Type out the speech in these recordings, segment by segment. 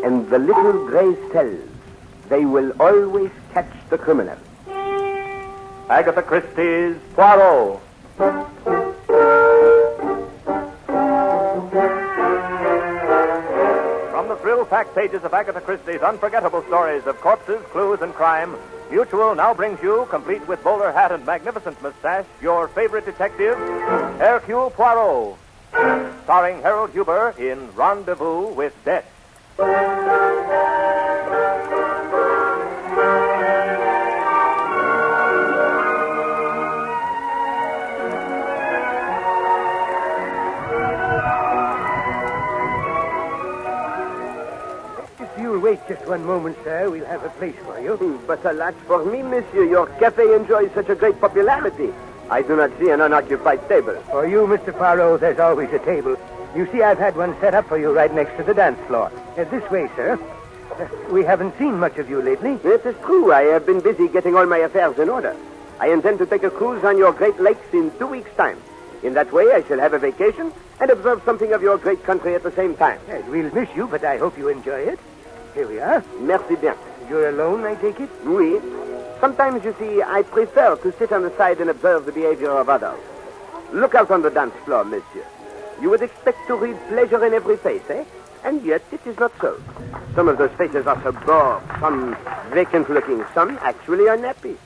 and the little gray cells. They will always catch the criminal. Agatha Christie's Poirot. From the thrill-packed pages of Agatha Christie's unforgettable stories of corpses, clues, and crime, Mutual now brings you, complete with bowler hat and magnificent mustache, your favorite detective, Hercule Poirot, starring Harold Huber in Rendezvous with Death. Wait just one moment, sir. We'll have a place for you. But alas for me, monsieur, your cafe enjoys such a great popularity. I do not see an unoccupied table. For you, Mr. Poirot, there's always a table. You see, I've had one set up for you right next to the dance floor. This way, sir. We haven't seen much of you lately. It is true. I have been busy getting all my affairs in order. I intend to take a cruise on your Great Lakes in 2 weeks' time. In that way, I shall have a vacation and observe something of your great country at the same time. Yes, we'll miss you, but I hope you enjoy it. Here we are. Merci bien. You're alone, I take it? Oui. Sometimes, you see, I prefer to sit on the side and observe the behavior of others. Look out on the dance floor, monsieur. You would expect to read pleasure in every face, eh? And yet, it is not so. Some of those faces are so bored, some vacant-looking, some actually unhappy.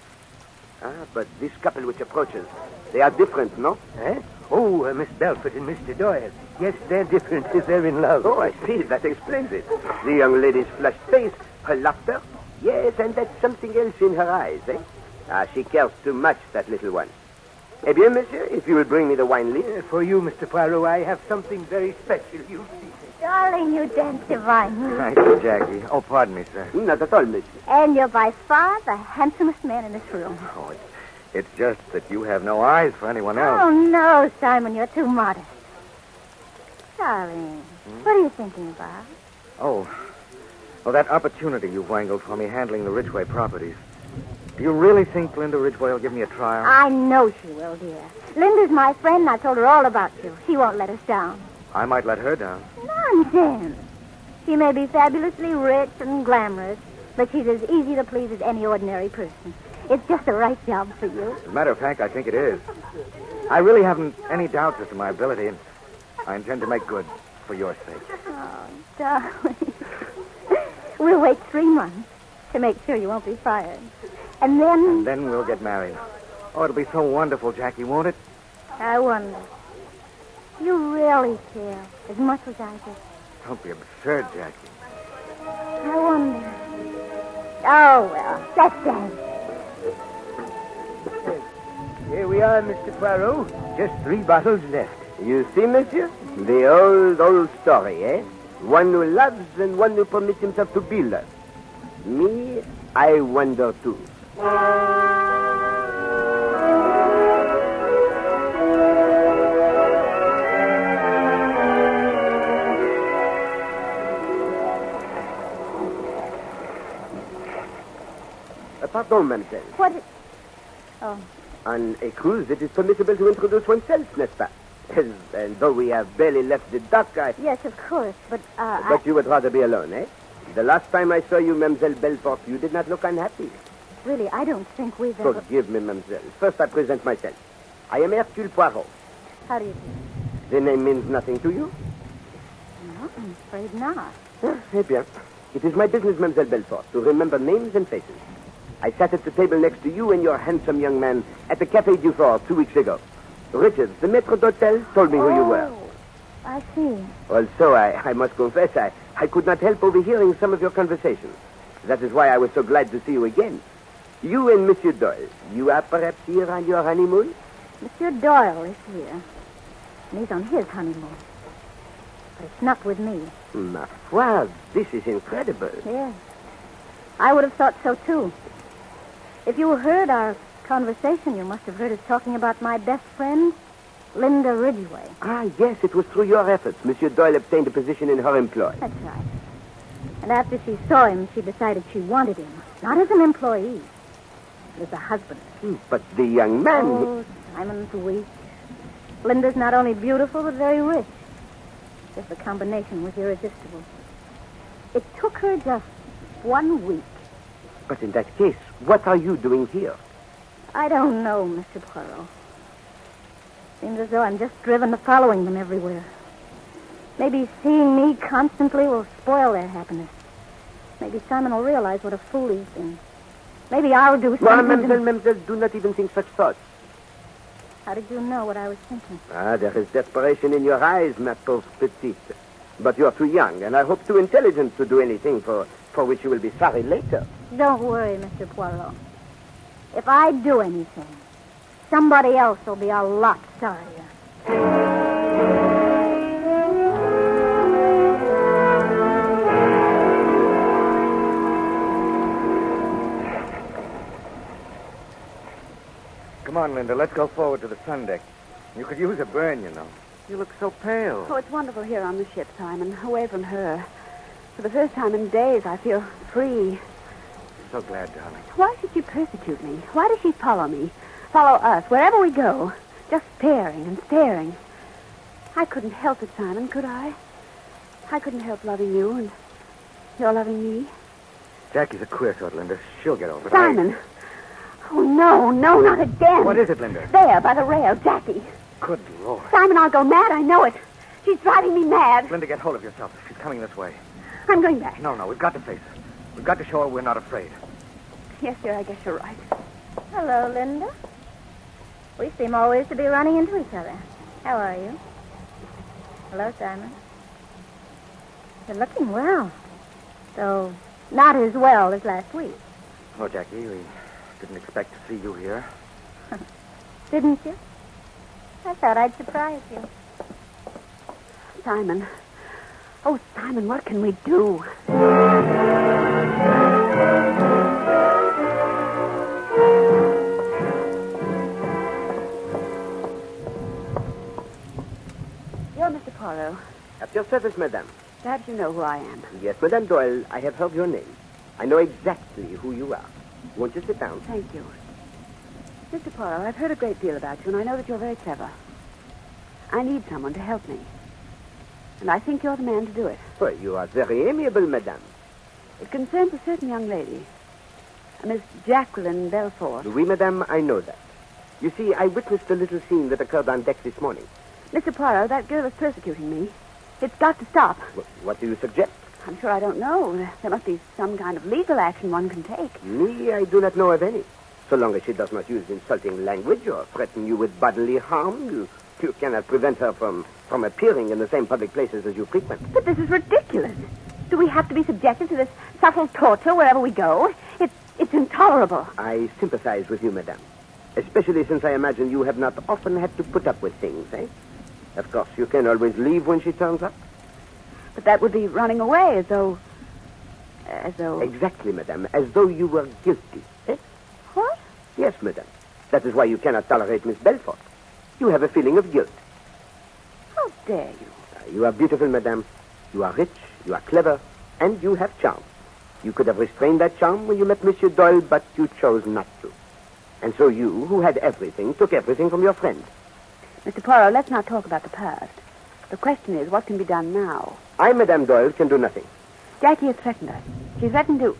But this couple which approaches, they are different, no? Eh? Oh, Miss Belford and Mr. Doyle. Yes, they're different if they're in love. Oh, I see. That explains it. The young lady's flushed face, her laughter. Yes, and that's something else in her eyes, eh? She cares too much, that little one. Eh bien, monsieur, if you will bring me the wine list. For you, Mr. Poirot, I have something very special. You see. Darling, you dance divinely. Thank you, Jackie. Oh, pardon me, sir. Not at all, monsieur. And you're by far the handsomest man in this room. Oh, it's just that you have no eyes for anyone else. Oh, no, Simon, you're too modest. Darling, what are you thinking about? Oh, that opportunity you wangled for me handling the Ridgway properties. Do you really think Linda Ridgway will give me a trial? I know she will, dear. Linda's my friend, and I told her all about you. She won't let us down. I might let her down. Nonsense. She may be fabulously rich and glamorous, but she's as easy to please as any ordinary person. It's just the right job for you. As a matter of fact, I think it is. I really haven't any doubts as to my ability, and I intend to make good for your sake. Oh, darling. We'll wait 3 months to make sure you won't be fired. And then... And then we'll get married. Oh, it'll be so wonderful, Jackie, won't it? I wonder. You really care as much as I do. Don't be absurd, Jackie. I wonder. Oh, well, let's dance. Here we are, Mr. Poirot. Just 3 bottles left. You see, monsieur? The old story, eh? One who loves and one who permits himself to be loved. Me, I wonder too. Pardon, mademoiselle. What is... Oh. On a cruise, it is permissible to introduce oneself, n'est-ce pas? And though we have barely left the dock, Yes, of course, but, But you would rather be alone, eh? The last time I saw you, Mademoiselle Belfort, you did not look unhappy. Really, I don't think we've ever... Forgive me, mademoiselle. First, I present myself. I am Hercule Poirot. How do you do? The name means nothing to you? No, I'm afraid not. Eh bien. It is my business, Mademoiselle Belfort, to remember names and faces. I sat at the table next to you and your handsome young man at the Café du Fort 2 weeks ago. Richard, the maître d'hôtel, told me who you were. I see. Also, I must confess, I could not help overhearing some of your conversations. That is why I was so glad to see you again. You and Monsieur Doyle, you are perhaps here on your honeymoon? Monsieur Doyle is here. And he's on his honeymoon. But it's not with me. Ma foi, this is incredible. Yes. I would have thought so, too. If you heard our conversation, you must have heard us talking about my best friend, Linda Ridgway. Ah, yes, it was through your efforts. Monsieur Doyle obtained a position in her employ. That's right. And after she saw him, she decided she wanted him. Not as an employee, but as a husband. But the young man... Oh, Simon's weak. Linda's not only beautiful, but very rich. Just the combination was irresistible. It took her just 1 week. But in that case, what are you doing here? I don't know, Mr. Poirot. Seems as though I'm just driven to following them everywhere. Maybe seeing me constantly will spoil their happiness. Maybe Simon will realize what a fool he's been. Maybe I'll do something. Mademoiselle, do not even think such thoughts. How did you know what I was thinking? There is desperation in your eyes, ma pauvre petite. But you're too young, and I hope too intelligent to do anything for which you will be sorry later. Don't worry, Mr. Poirot. If I do anything, somebody else will be a lot sorrier. Come on, Linda. Let's go forward to the sun deck. You could use a burn, you know. You look so pale. Oh, it's wonderful here on the ship, Simon, away from her. For the first time in days, I feel free. So glad, darling. Why should she persecute me? Why does she follow me? Follow us, wherever we go. Just staring and staring. I couldn't help it, Simon, could I? I couldn't help loving you, and you're loving me. Jackie's a queer sort, Linda. She'll get over it. Simon! Oh, no, not again. What is it, Linda? There, by the rail, Jackie. Good Lord. Simon, I'll go mad, I know it. She's driving me mad. Linda, get hold of yourself. She's coming this way. I'm going back. No, we've got to face her. We've got to show her we're not afraid. Yes, dear, I guess you're right. Hello, Linda. We seem always to be running into each other. How are you? Hello, Simon. You're looking well. Though not as well as last week. Oh, Jackie, we didn't expect to see you here. Didn't you? I thought I'd surprise you. Simon. Oh, Simon, what can we do? You're Mr. Poirot. At your service, madame. Perhaps you know who I am. Yes, Madame Doyle, I have heard your name. I know exactly who you are. Won't you sit down? Thank you. Mr. Poirot, I've heard a great deal about you, and I know that you're very clever. I need someone to help me. And I think you're the man to do it. Well, you are very amiable, madame. It concerns a certain young lady, a Miss Jacqueline Belfort. Oui, madame, I know that. You see, I witnessed a little scene that occurred on deck this morning. Mr. Poirot, that girl is persecuting me. It's got to stop. What do you suggest? I'm sure I don't know. There must be some kind of legal action one can take. Me, I do not know of any. So long as she does not use insulting language or threaten you with bodily harm, you cannot prevent her from appearing in the same public places as you frequent. But this is ridiculous. Do we have to be subjected to this subtle torture wherever we go? It's intolerable. I sympathize with you, madame. Especially since I imagine you have not often had to put up with things, eh? Of course, you can always leave when she turns up. But that would be running away, as though... Exactly, madame. As though you were guilty, eh? What? Yes, madame. That is why you cannot tolerate Miss Belfort. You have a feeling of guilt. How dare you? You are beautiful, madame. You are rich, you are clever, and you have charm. You could have restrained that charm when you met Monsieur Doyle, but you chose not to. And so you, who had everything, took everything from your friend. Mr. Poirot, let's not talk about the past. The question is, what can be done now? I, Madame Doyle, can do nothing. Jackie has threatened us. She threatened to...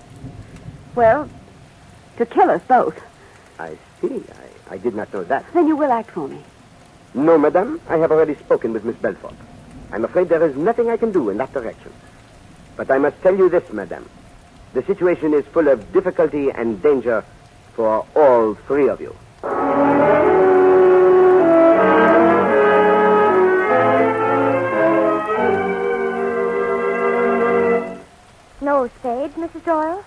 well, to kill us both. I see. I did not know that. Then you will act for me. No, madame. I have already spoken with Miss Belfort. I'm afraid there is nothing I can do in that direction. But I must tell you this, madame. The situation is full of difficulty and danger for all three of you. No spades, Mrs. Doyle?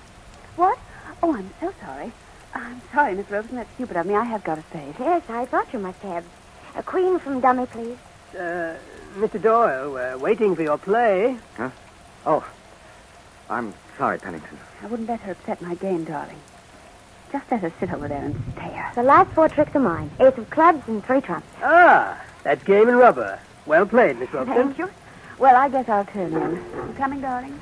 What? Oh, I'm so sorry. I'm sorry, Miss Robeson. That's stupid of me. I have got a spade. Yes, I thought you must have. A queen from dummy, please. Mr. Doyle, we're waiting for your play. Huh? Oh, I'm sorry, Pennington. I wouldn't let her upset my game, darling. Just let her sit over there and stare. The last 4 tricks are mine. Ace of clubs and 3 trumps. Ah, that's game and rubber. Well played, Miss Robeson. Thank you. Well, I guess I'll turn in. You coming, darling?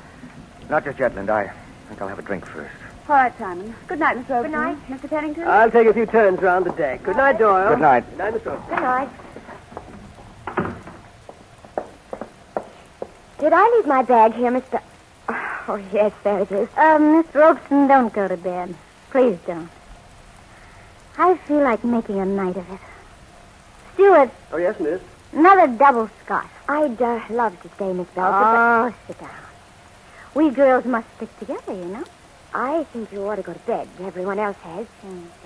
Not just yet, Linda. I think I'll have a drink first. All right, Simon. Good night, Miss Robeson. Good night. Mr. Pennington? I'll take a few turns round the deck. Good night, Doyle. Good night. Good night, Miss Robeson. Good night. Did I leave my bag here, Mr... Oh, yes, there it is. Miss Robeson, don't go to bed. Please don't. I feel like making a night of it. Stuart. Oh, yes, miss. Another double scotch. I'd love to stay, Miss Belford. Oh, sit down. We girls must stick together, you know. I think you ought to go to bed. Everyone else has,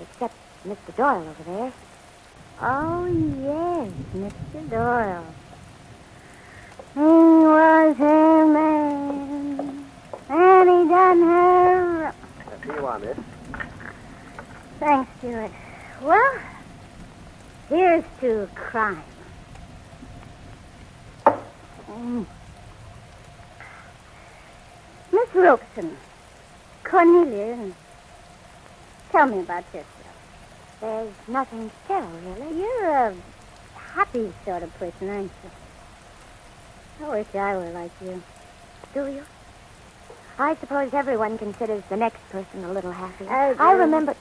except Mr. Doyle over there. Oh, yes, Mr. Doyle. He was her man, and he done her... Here you are, miss. Thanks, Stuart. Well, here's to crime. Miss Robeson, Cornelia, tell me about yourself. There's nothing to tell, really. You're a happy sort of person, aren't you? I wish I were like you. Do you? I suppose everyone considers the next person a little happy. I remember...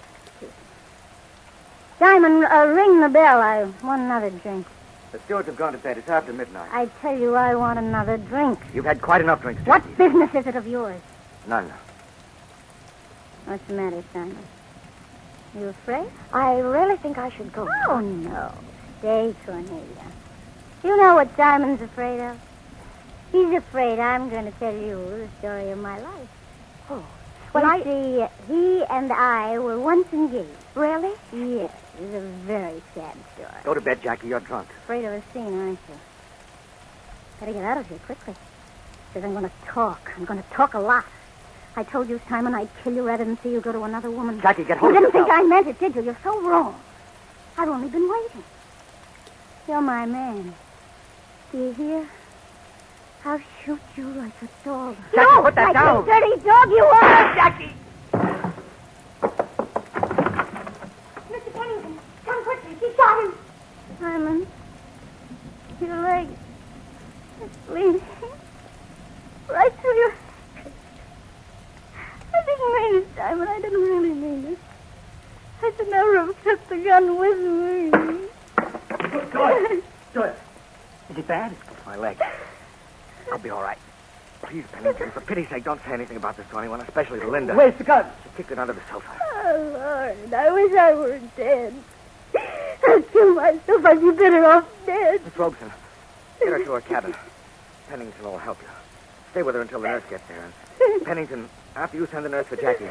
Simon, ring the bell. I want another drink. The stewards have gone to bed. It's after midnight. I tell you, I want another drink. You've had quite enough drinks, What Jackie. business is it of yours? None. What's the matter, Simon? You afraid? I really think I should go. Oh, no. Stay, Cornelia. You know what Simon's afraid of? He's afraid I'm going to tell you the story of my life. Oh. Well, you see, he and I were once engaged. Really? Yes. It was a very sad story. Go to bed, Jackie. You're drunk. Afraid of a scene, aren't you? Better get out of here quickly. Because I'm going to talk. I'm going to talk a lot. I told you, Simon, I'd kill you rather than see you go to another woman. Jackie, get hold You of didn't think yourself. I meant it, did you? You're so wrong. I've only been waiting. You're my man. Do you hear? I'll shoot you like a dog. Jackie, put that like down. a dirty dog you are! Jackie! Mr. Pennington, come quickly. She shot him. Simon, your leg is bleeding. Right through your... I didn't mean it, Simon. I didn't really mean it. I should never have kept the gun with me. Doyle. Is it bad? My leg. I'll be all right. Please, Pennington, for pity's sake, don't say anything about this to anyone, especially to Linda. Where's the gun? She kicked it under the sofa. Oh, Lord, I wish I were dead. I'd kill myself. I'd be better off dead. Miss Robeson, get her to her cabin. Pennington will help you. Stay with her until the nurse gets there. And Pennington, after you send the nurse for Jackie,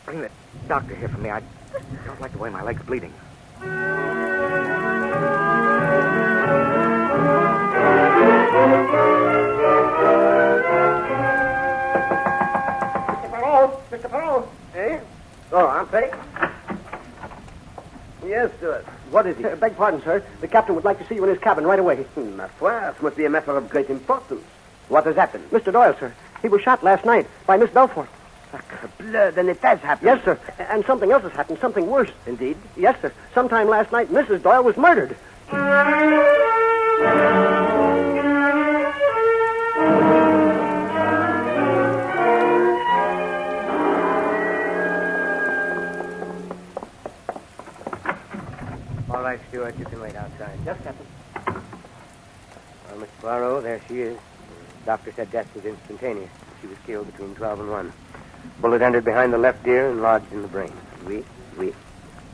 bring the doctor here for me. I don't like the way my leg's bleeding. Mr. Poirot. Eh? Oh, Aunt Betty? Yes, Stuart. What is it? Beg pardon, sir. The captain would like to see you in his cabin right away. Ma foi, it must be a matter of great importance. What has happened? Mr. Doyle, sir. He was shot last night by Miss Belfort. Sacre then it has happened. Yes, sir. And something else has happened. Something worse. Indeed? Yes, sir. Sometime last night, Mrs. Doyle was murdered. All right, Stuart, you can wait outside. Yes, Captain. Well, Miss Poirot, there she is. The doctor said death was instantaneous. She was killed between 12 and 1. Bullet entered behind the left ear and lodged in the brain. Oui, oui.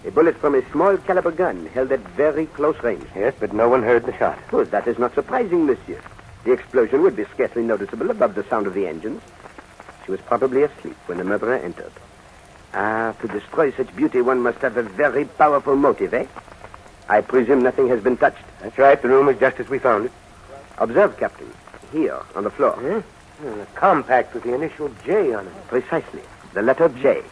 A bullet from a small caliber gun held at very close range. Yes, but no one heard the shot. Oh, that is not surprising, monsieur. The explosion would be scarcely noticeable above the sound of the engines. She was probably asleep when the murderer entered. Ah, to destroy such beauty, one must have a very powerful motive, eh? I presume nothing has been touched. That's right. The room is just as we found it. Observe, Captain. Here, on the floor. A compact with the initial J on it. Precisely. The letter J.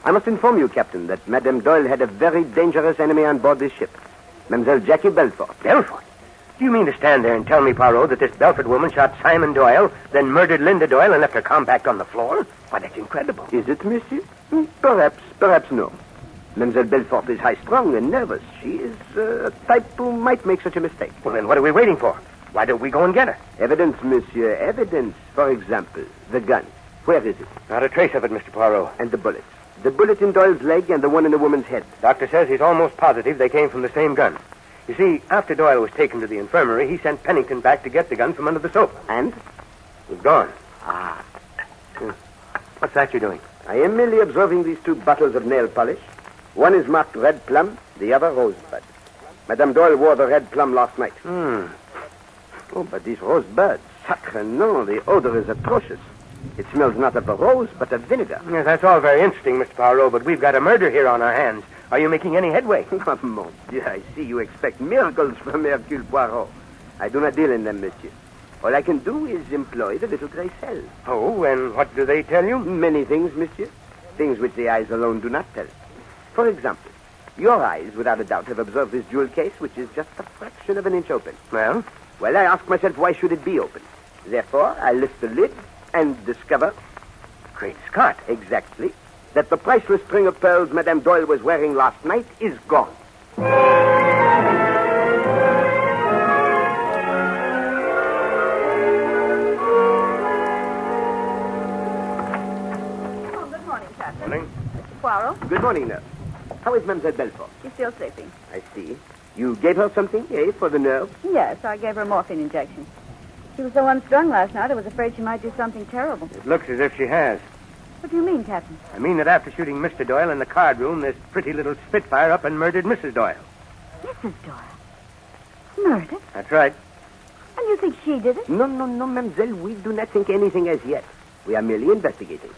I must inform you, Captain, that Madame Doyle had a very dangerous enemy on board this ship. Mademoiselle Jackie Belfort. Belfort? Do you mean to stand there and tell me, Poirot, that this Belfort woman shot Simon Doyle, then murdered Linda Doyle and left her compact on the floor? Why, that's incredible. Is it, monsieur? Perhaps no. Mademoiselle Belfort is high-strung and nervous. She is a type who might make such a mistake. Well, then what are we waiting for? Why don't we go and get her? Evidence, monsieur, evidence. For example, the gun. Where is it? Not a trace of it, Mr. Poirot. And the bullets. The bullet in Doyle's leg and the one in the woman's head. Doctor says he's almost positive they came from the same gun. You see, after Doyle was taken to the infirmary, he sent Pennington back to get the gun from under the sofa. And? It was gone. What's that you're doing? I am merely observing these two bottles of nail polish. One is marked red plum, the other rosebud. Madame Doyle wore the red plum last night. Oh, but these rosebuds, sacre nom, the odor is atrocious. It smells not of the rose, but of vinegar. Yes, that's all very interesting, Mr. Poirot, but we've got a murder here on our hands. Are you making any headway? Oh, mon Dieu, I see you expect miracles from Hercule Poirot. I do not deal in them, monsieur. All I can do is employ the little gray cells. Oh, and what do they tell you? Many things, monsieur. Things which the eyes alone do not tell. For example, your eyes, without a doubt, have observed this jewel case, which is just a fraction of an inch open. Well? Well, I ask myself, why should it be open? Therefore, I lift the lid and discover... Great Scott. Exactly. That the priceless string of pearls Madame Doyle was wearing last night is gone. Good morning, Captain. Morning. Mr. Poirot. Good morning, nurse. How is Mademoiselle Belfort? She's still sleeping. I see. You gave her something, for the nerve? Yes, I gave her a morphine injection. She was so unstrung last night, I was afraid she might do something terrible. It looks as if she has. What do you mean, Captain? I mean that after shooting Mr. Doyle in the card room, this pretty little Spitfire up and murdered Mrs. Doyle. Mrs. Doyle? Murdered? That's right. And you think she did it? No, mademoiselle. We do not think anything as yet. We are merely investigating.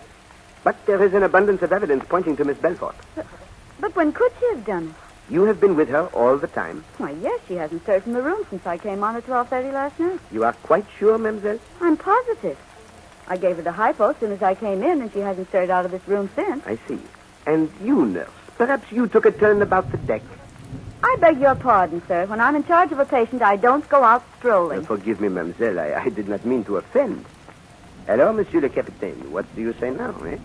But there is an abundance of evidence pointing to Miss Belfort. But when could she have done it? You have been with her all the time. Why, yes, she hasn't stirred from the room since I came on at 12:30 last night. You are quite sure, mademoiselle? I'm positive. I gave her the hypo as soon as I came in, and she hasn't stirred out of this room since. I see. And you, nurse, perhaps you took a turn about the deck. I beg your pardon, sir. When I'm in charge of a patient, I don't go out strolling. Forgive me, mademoiselle. I did not mean to offend. Alors, monsieur le capitaine, what do you say now, eh?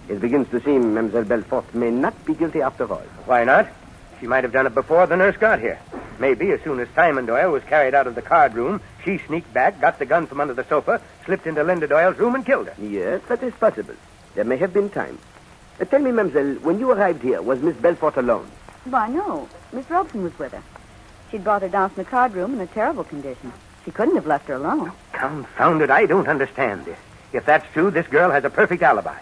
It begins to seem Mademoiselle Belfort may not be guilty after all. Why not? She might have done it before the nurse got here. Maybe as soon as Simon Doyle was carried out of the card room, she sneaked back, got the gun from under the sofa, slipped into Linda Doyle's room and killed her. Yes, that is possible. There may have been time. Tell me, mademoiselle, when you arrived here, was Miss Belfort alone? Why, no. Miss Robson was with her. She'd brought her down from the card room in a terrible condition. She couldn't have left her alone. Confound it, I don't understand this. If that's true, this girl has a perfect alibi.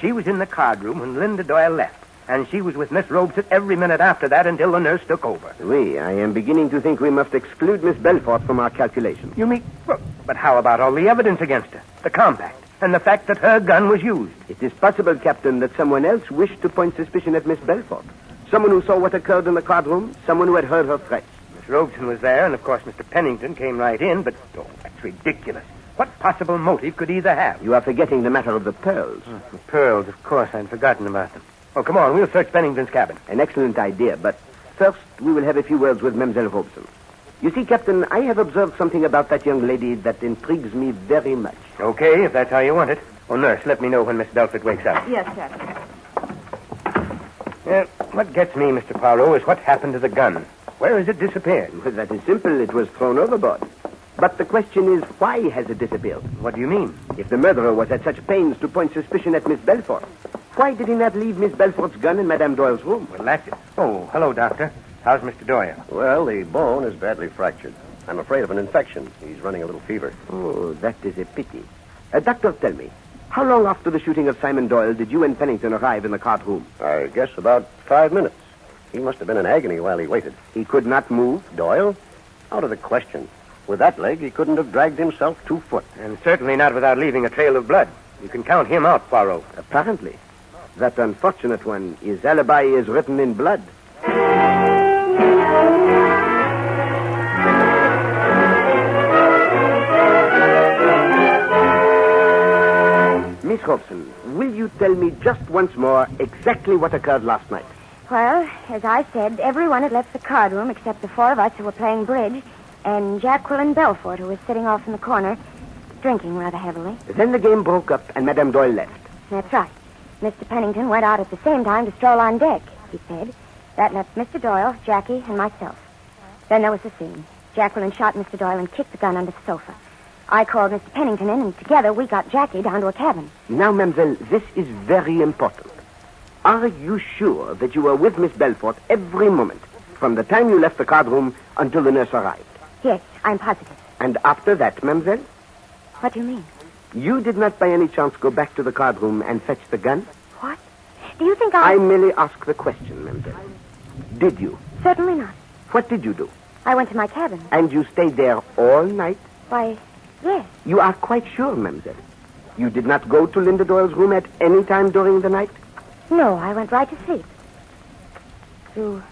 She was in the card room when Linda Doyle left, and she was with Miss Robeson every minute after that until the nurse took over. Oui, I am beginning to think we must exclude Miss Belfort from our calculations. You mean... But how about all the evidence against her? The compact, and the fact that her gun was used. It is possible, Captain, that someone else wished to point suspicion at Miss Belfort. Someone who saw what occurred in the card room, someone who had heard her threats. Miss Robeson was there, and of course Mr. Pennington came right in, but... Oh, that's ridiculous. What possible motive could either have? You are forgetting the matter of the pearls. The pearls, of course, I'd forgotten about them. Oh, come on, we'll search Pennington's cabin. An excellent idea, but first we will have a few words with Mademoiselle Robeson. You see, Captain, I have observed something about that young lady that intrigues me very much. Okay, if that's how you want it. Oh, nurse, let me know when Miss Belfort wakes up. Yes, Captain. What gets me, Mr. Poirot, is what happened to the gun. Where has it disappeared? Well, that is simple. It was thrown overboard. But the question is, why has it disappeared? What do you mean? If the murderer was at such pains to point suspicion at Miss Belfort, why did he not leave Miss Belfort's gun in Madame Doyle's room? Well, that's it. Oh, hello, Doctor. How's Mr. Doyle? Well, the bone is badly fractured. I'm afraid of an infection. He's running a little fever. Oh, that is a pity. Doctor, tell me, how long after the shooting of Simon Doyle did you and Pennington arrive in the card room? I guess about 5 minutes. He must have been in agony while he waited. He could not move? Doyle? Out of the question. With that leg, he couldn't have dragged himself 2 foot. And certainly not without leaving a trail of blood. You can count him out, Poirot. Apparently. That unfortunate one, his alibi is written in blood. Miss Robson, will you tell me just once more exactly what occurred last night? Well, as I said, everyone had left the card room except the 4 of us who were playing bridge and Jacqueline Belfort, who was sitting off in the corner, drinking rather heavily. Then the game broke up and Madame Doyle left. That's right. Mr. Pennington went out at the same time to stroll on deck, he said. That left Mr. Doyle, Jackie, and myself. Then there was the scene. Jacqueline shot Mr. Doyle and kicked the gun under the sofa. I called Mr. Pennington in, and together we got Jackie down to a cabin. Now, mademoiselle, this is very important. Are you sure that you were with Miss Belfort every moment, from the time you left the card room until the nurse arrived? Yes, I'm positive. And after that, mademoiselle? What do you mean? You did not by any chance go back to the card room and fetch the gun? What? Do you think I merely ask the question, mademoiselle. Did you? Certainly not. What did you do? I went to my cabin. And you stayed there all night? Why, yes. You are quite sure, mademoiselle? You did not go to Linda Doyle's room at any time during the night? No, I went right to sleep. You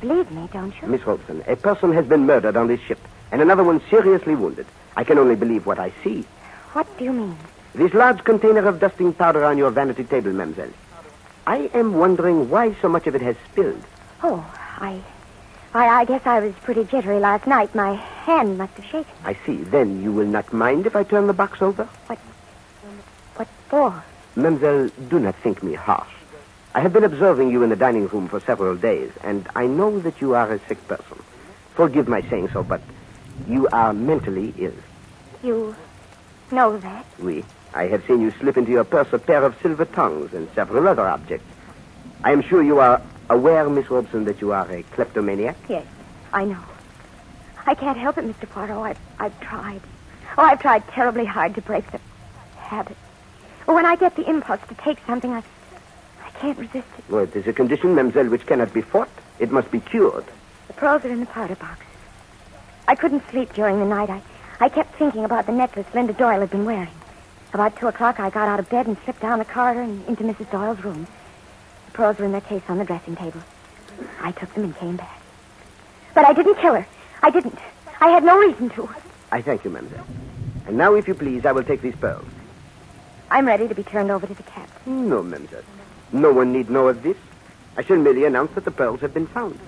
believe me, don't you? Miss Robeson, a person has been murdered on this ship, and another one seriously wounded. I can only believe what I see. What do you mean? This large container of dusting powder on your vanity table, mademoiselle. I am wondering why so much of it has spilled. Oh, I guess I was pretty jittery last night. My hand must have shaken. I see. Then you will not mind if I turn the box over? What for? Mademoiselle, do not think me harsh. I have been observing you in the dining room for several days, and I know that you are a sick person. Forgive my saying so, but you are mentally ill. You know that? Oui. I have seen you slip into your purse a pair of silver tongues and several other objects. I am sure you are aware, Miss Robeson, that you are a kleptomaniac? Yes, I know. I can't help it, Mr. Poirot. I've tried. Oh, I've tried terribly hard to break the habit. When I get the impulse to take something, I can't resist it. Well, it is a condition, mademoiselle, which cannot be fought. It must be cured. The pearls are in the powder box. I couldn't sleep during the night. I kept thinking about the necklace Linda Doyle had been wearing. About 2 o'clock, I got out of bed and slipped down the corridor and into Mrs. Doyle's room. The pearls were in their case on the dressing table. I took them and came back. But I didn't kill her. I didn't. I had no reason to. I thank you, mademoiselle. And now, if you please, I will take these pearls. I'm ready to be turned over to the captain. No, mademoiselle. No one need know of this. I shall merely announce that the pearls have been found.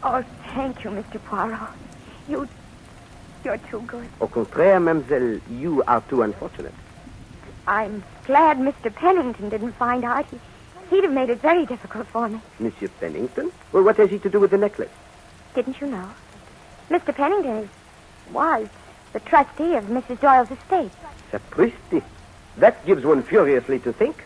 Oh, thank you, Mr. Poirot. You're too good. Au contraire, mademoiselle, you are too unfortunate. I'm glad Mr. Pennington didn't find out. He'd have made it very difficult for me. Monsieur Pennington? Well, what has he to do with the necklace? Didn't you know? Mr. Pennington was the trustee of Mrs. Doyle's estate. Sapristi. That gives one furiously to think.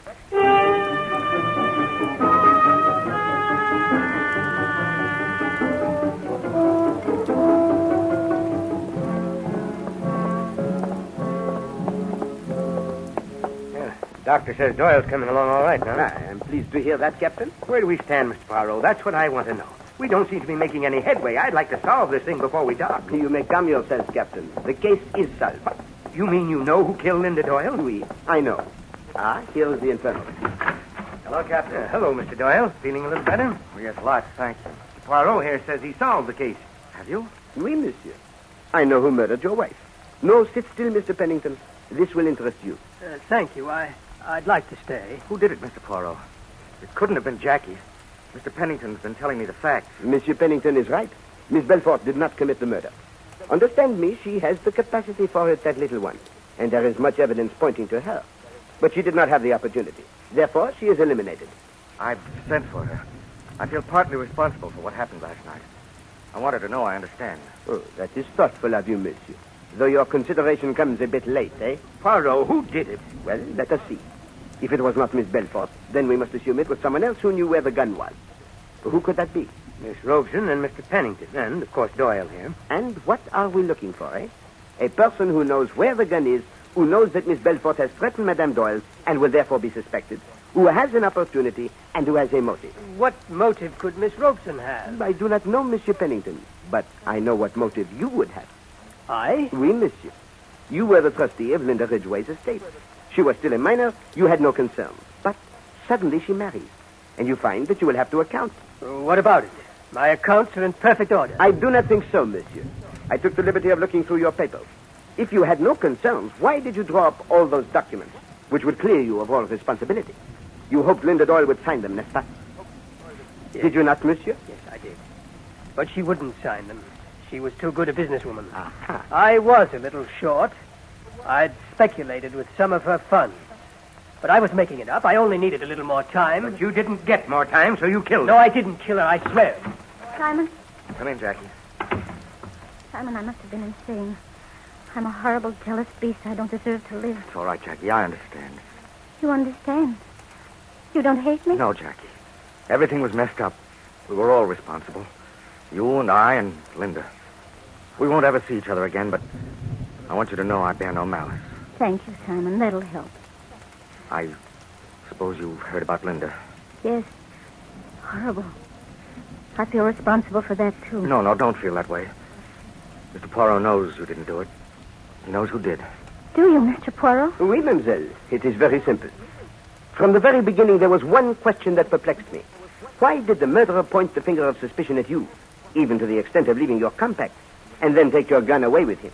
Doctor says Doyle's coming along all right now. I am pleased to hear that, Captain. Where do we stand, Mr. Poirot? That's what I want to know. We don't seem to be making any headway. I'd like to solve this thing before we dock. You may calm yourself, Captain. The case is solved. You mean you know who killed Linda Doyle? Oui, I know. Here is the infirmary. Hello, Captain. Hello, Mr. Doyle. Feeling a little better? Oh, yes, lots, thank you. Mr. Poirot here says he solved the case. Have you? Oui, monsieur. I know who murdered your wife. No, sit still, Mr. Pennington. This will interest you. Thank you. I'd like to stay. Who did it, Mr. Poirot? It couldn't have been Jackie. Mr. Pennington's been telling me the facts. Monsieur Pennington is right. Miss Belfort did not commit the murder. Understand me, she has the capacity for it, that little one. And there is much evidence pointing to her. But she did not have the opportunity. Therefore, she is eliminated. I've sent for her. I feel partly responsible for what happened last night. I want her to know I understand. Oh, that is thoughtful of you, monsieur. Though your consideration comes a bit late, eh? Poirot, who did it? Well, let us see. If it was not Miss Belfort, then we must assume it was someone else who knew where the gun was. Who could that be? Miss Robeson and Mr. Pennington, and, of course, Doyle here. And what are we looking for, eh? A person who knows where the gun is, who knows that Miss Belfort has threatened Madame Doyle and will therefore be suspected, who has an opportunity and who has a motive. What motive could Miss Robeson have? I do not know, Monsieur Pennington, but I know what motive you would have. I? Oui, monsieur. You were the trustee of Linda Ridgway's estate. She was still a minor. You had no concerns. But suddenly she marries, and you find that you will have to account. What about it? My accounts are in perfect order. I do not think so, monsieur. I took the liberty of looking through your papers. If you had no concerns, why did you draw up all those documents, which would clear you of all responsibility? You hoped Linda Doyle would sign them, n'est-ce pas? Yes. Did you not, monsieur? Yes, I did. But she wouldn't sign them. She was too good a businesswoman. Aha. I was a little short. I'd speculated with some of her funds. But I was making it up. I only needed a little more time. But you didn't get more time, so you killed her. No, I didn't kill her, I swear. Simon? Come in, Jackie. Simon, I must have been insane. I'm a horrible, jealous beast. I don't deserve to live. It's all right, Jackie. I understand. You understand? You don't hate me? No, Jackie. Everything was messed up. We were all responsible. You and I and Linda. We won't ever see each other again, but I want you to know I bear no malice. Thank you, Simon. That'll help. I suppose you've heard about Linda. Yes. Horrible. I feel responsible for that, too. No, don't feel that way. Mr. Poirot knows you didn't do it. He knows who did. Do you, Mr. Poirot? Oui, mademoiselle. It is very simple. From the very beginning, there was one question that perplexed me. Why did the murderer point the finger of suspicion at you, even to the extent of leaving your compact, and then take your gun away with him?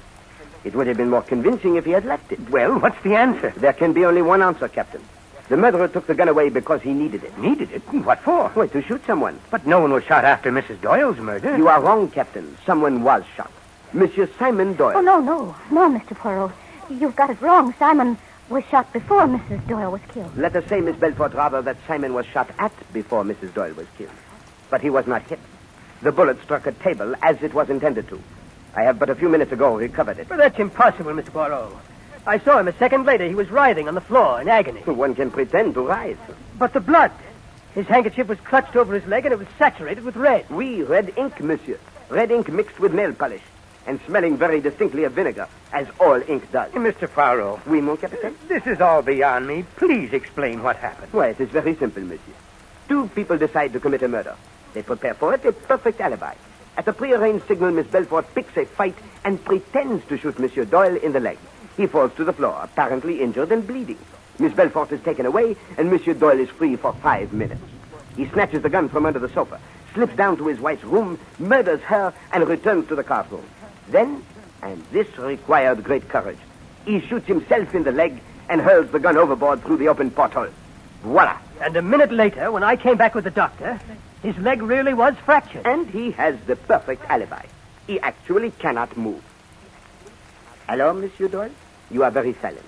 It would have been more convincing if he had left it. Well, what's the answer? There can be only one answer, Captain. The murderer took the gun away because he needed it. Needed it? What for? Why, to shoot someone. But no one was shot after Mrs. Doyle's murder. You are wrong, Captain. Someone was shot. Monsieur Simon Doyle. Oh, no, Mr. Poirot. You've got it wrong. Simon was shot before Mrs. Doyle was killed. Let us say, Miss Belfort, rather, that Simon was shot at before Mrs. Doyle was killed. But he was not hit. The bullet struck a table as it was intended to. I have but a few minutes ago recovered it. But that's impossible, Mr. Poirot. I saw him a second later. He was writhing on the floor in agony. One can pretend to rise. But the blood. His handkerchief was clutched over his leg, and it was saturated with red. Oui, red ink, monsieur. Red ink mixed with nail polish. And smelling very distinctly of vinegar, as all ink does. Mr. Poirot. Oui, mon capitaine? This is all beyond me. Please explain what happened. Why, it is very simple, monsieur. Two people decide to commit a murder. They prepare for it a perfect alibi. At a prearranged signal, Miss Belfort picks a fight and pretends to shoot Monsieur Doyle in the leg. He falls to the floor, apparently injured and bleeding. Miss Belfort is taken away, and Monsieur Doyle is free for 5 minutes. He snatches the gun from under the sofa, slips down to his wife's room, murders her, and returns to the card room. Then, and this required great courage, he shoots himself in the leg and hurls the gun overboard through the open porthole. Voila! And a minute later, when I came back with the doctor, his leg really was fractured. And he has the perfect alibi. He actually cannot move. Hello, Monsieur Doyle? You are very silent.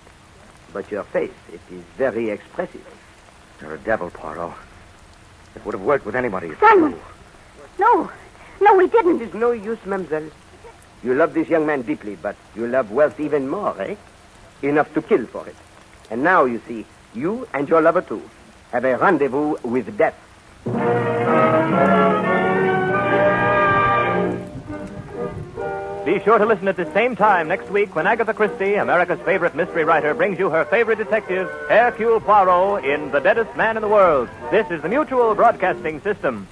But your face, it is very expressive. You're a devil, Poirot. It would have worked with anybody. Simon! No, we didn't. It is no use, mademoiselle. You love this young man deeply, but you love wealth even more, eh? Enough to kill for it. And now, you see, you and your lover, too, have a rendezvous with death. Be sure to listen at the same time next week when Agatha Christie, America's favorite mystery writer, brings you her favorite detective, Hercule Poirot, in The Deadest Man in the World. This is the Mutual Broadcasting System.